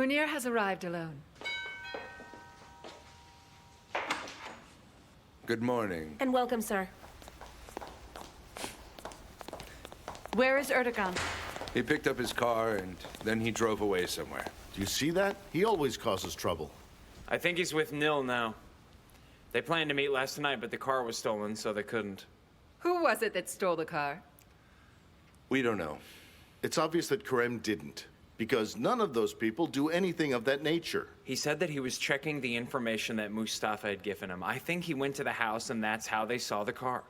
Munir has arrived alone. Good morning. And welcome, sir. Where is Erdogan? He picked up his car and then he drove away somewhere. Do you see that? He always causes trouble. I think he's with Nil now. They planned to meet last night, but the car was stolen, so they couldn't. Who was it that stole the car? We don't know. It's obvious that Kerim didn't, because none of those people do anything of that nature. He said that he was checking the information that Mustafa had given him. I think he went to the house and that's how they saw the car.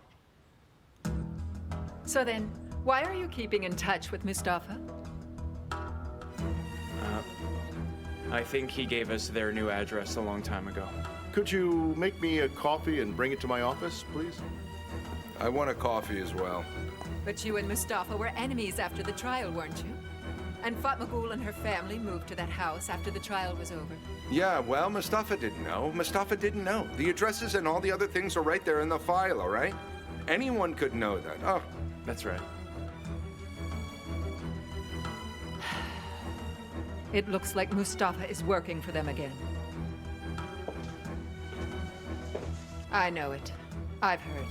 So then, why are you keeping in touch with Mustafa? I think he gave us their new address a long time ago. Could you make me a coffee and bring it to my office, please? I want a coffee as well. But you and Mustafa were enemies after the trial, weren't you? And Fatmagul and her family moved to that house after the trial was over. Yeah, well, Mustafa didn't know. Mustafa didn't know. The addresses and all the other things are right there in the file, all right? Anyone could know that. Oh, That's right. It looks like Mustafa is working for them again. I know it. I've heard.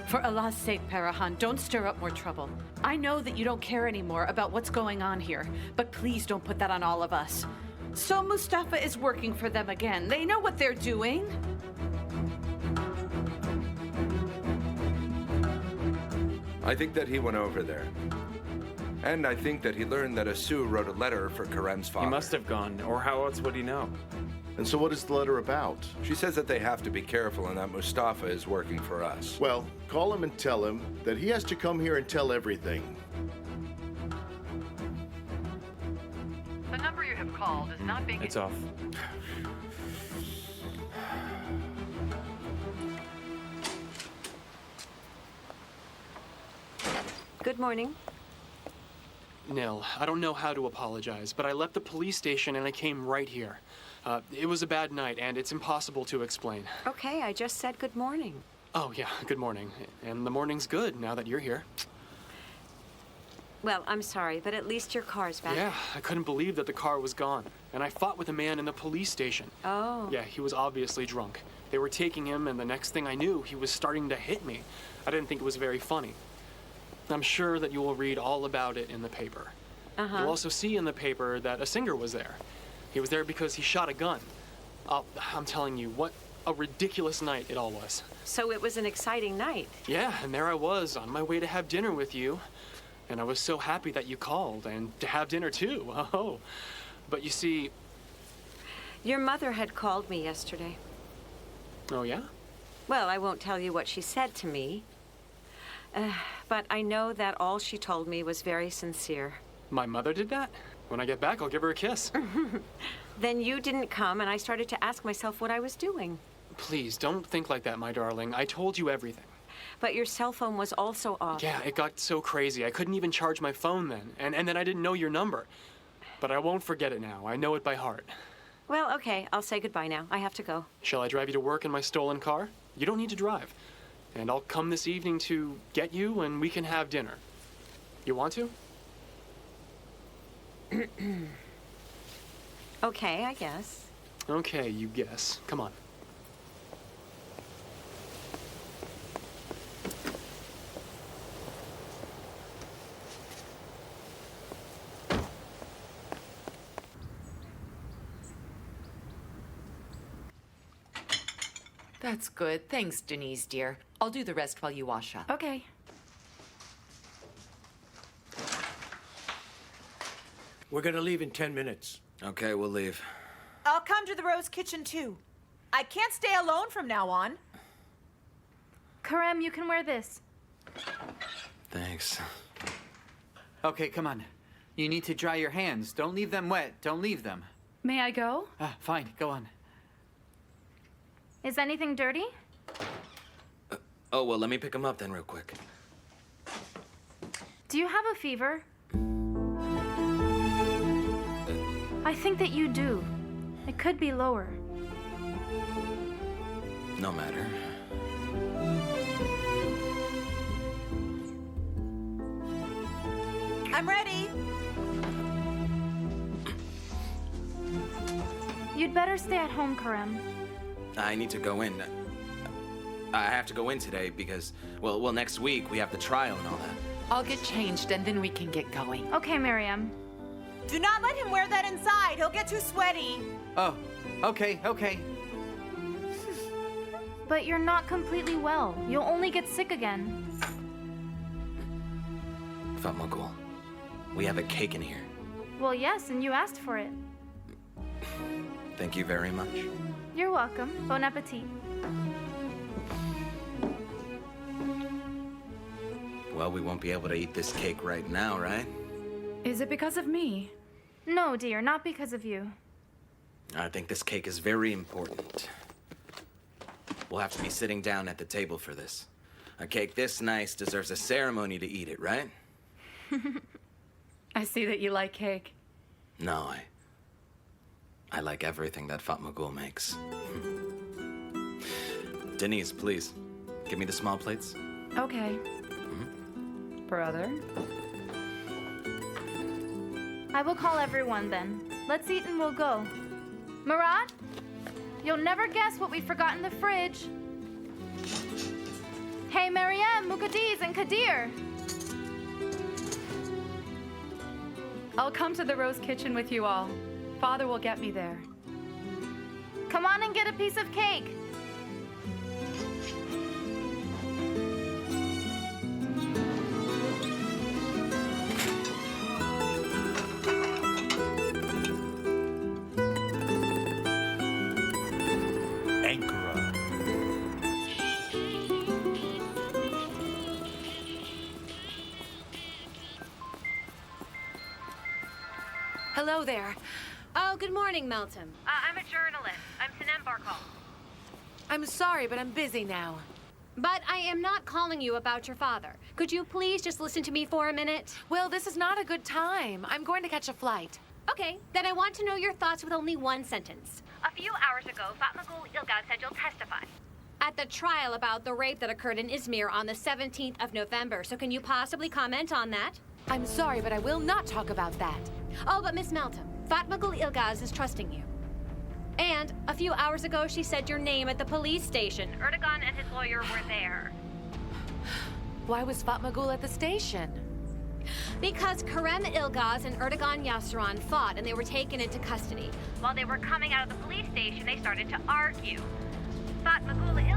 For Allah's sake, Parahan, don't stir up more trouble. I know that you don't care anymore about what's going on here, but please don't put that on all of us. So Mustafa is working for them again. They know what they're doing. I think that he went over there. And I think that he learned that Asu wrote a letter for Kerim's father. He must have gone, or how else would he know? And so what is the letter about? She says that they have to be careful and that Mustafa is working for us. Well, call him and tell him that he has to come here and tell everything. The number you have called is not being... It's off. Good morning. Nil, I don't know how to apologize, but I left the police station and I came right here. It was a bad night, and it's impossible to explain. Okay, I just said good morning. Oh, yeah, good morning. And the morning's good now that you're here. Well, I'm sorry, but at least your car's back. Yeah, I couldn't believe that the car was gone. And I fought with a man in the police station. Oh. Yeah, he was obviously drunk. They were taking him, and the next thing I knew, he was starting to hit me. I didn't think it was very funny. I'm sure that you will read all about it in the paper. Uh-huh. You'll also see in the paper that a singer was there. He was there because he shot a gun. Oh, I'm telling you, what a ridiculous night it all was. So it was an exciting night. Yeah, and there I was, on my way to have dinner with you. And I was so happy that you called, and to have dinner too. Oh, but you see... Your mother had called me yesterday. Oh, yeah? Well, I won't tell you what she said to me. But I know that all she told me was very sincere. My mother did that? When I get back, I'll give her a kiss. Then you didn't come, and I started to ask myself what I was doing. Please, don't think like that, my darling. I told you everything. But your cell phone was also off. Yeah, it got so crazy. I couldn't even charge my phone then. And then I didn't know your number. But I won't forget it now. I know it by heart. Well, okay, I'll say goodbye now. I have to go. Shall I drive you to work in my stolen car? You don't need to drive. And I'll come this evening to get you, and we can have dinner. You want to? Okay, I guess. Okay, you guess. Come on. That's good. Thanks, Denise, dear. I'll do the rest while you wash up. Okay. We're gonna leave in 10 minutes. Okay, we'll leave. I'll come to the Rose Kitchen, too. I can't stay alone from now on. Kerim, you can wear this. Thanks. Okay, come on. You need to dry your hands. Don't leave them wet. Don't leave them. May I go? Fine, go on. Is anything dirty? Oh, well, let me pick him up then real quick. Do you have a fever? I think that you do. It could be lower. No matter. I'm ready. You'd better stay at home, Kerim. I need to go in. I have to go in today because, well, next week we have the trial and all that. I'll get changed and then we can get going. Okay, Miriam. Do not let him wear that inside. He'll get too sweaty. Oh, okay, okay. But you're not completely well. You'll only get sick again. Fatmagul, we have a cake in here. Well, yes, and you asked for it. Thank you very much. You're welcome. Bon appetit. Well, we won't be able to eat this cake right now, right? Is it because of me? No, dear, not because of you. I think this cake is very important. We'll have to be sitting down at the table for this. A cake this nice deserves a ceremony to eat it, right? I see that you like cake. No, I like everything that Fatmagul makes. Denise, please, give me the small plates. Okay. Brother? I will call everyone then. Let's eat and we'll go. Murat? You'll never guess what we forgot in the fridge. Hey, Maryam, Mukaddiz, and Kadir. I'll come to the Rose Kitchen with you all. Father will get me there. Come on and get a piece of cake. Hello there. Oh, good morning, Melton. I'm a journalist. I'm Sinem Barkal. I'm sorry, but I'm busy now. But I am not calling you about your father. Could you please just listen to me for a minute? Well, this is not a good time. I'm going to catch a flight. Okay, then I want to know your thoughts with only one sentence. A few hours ago, Fatmagul Ilgaz said you'll testify. At the trial about the rape that occurred in Izmir on the 17th of November, so can you possibly comment on that? I'm sorry, but I will not talk about that. Oh, but Miss Melton, Fatmagul Ilgaz is trusting you. And a few hours ago, she said your name at the police station. Erdogan and his lawyer were there. Why was Fatmagul at the station? Because Kerim Ilgaz and Erdogan Yasseran fought and they were taken into custody. While they were coming out of the police station, they started to argue. Fatmagul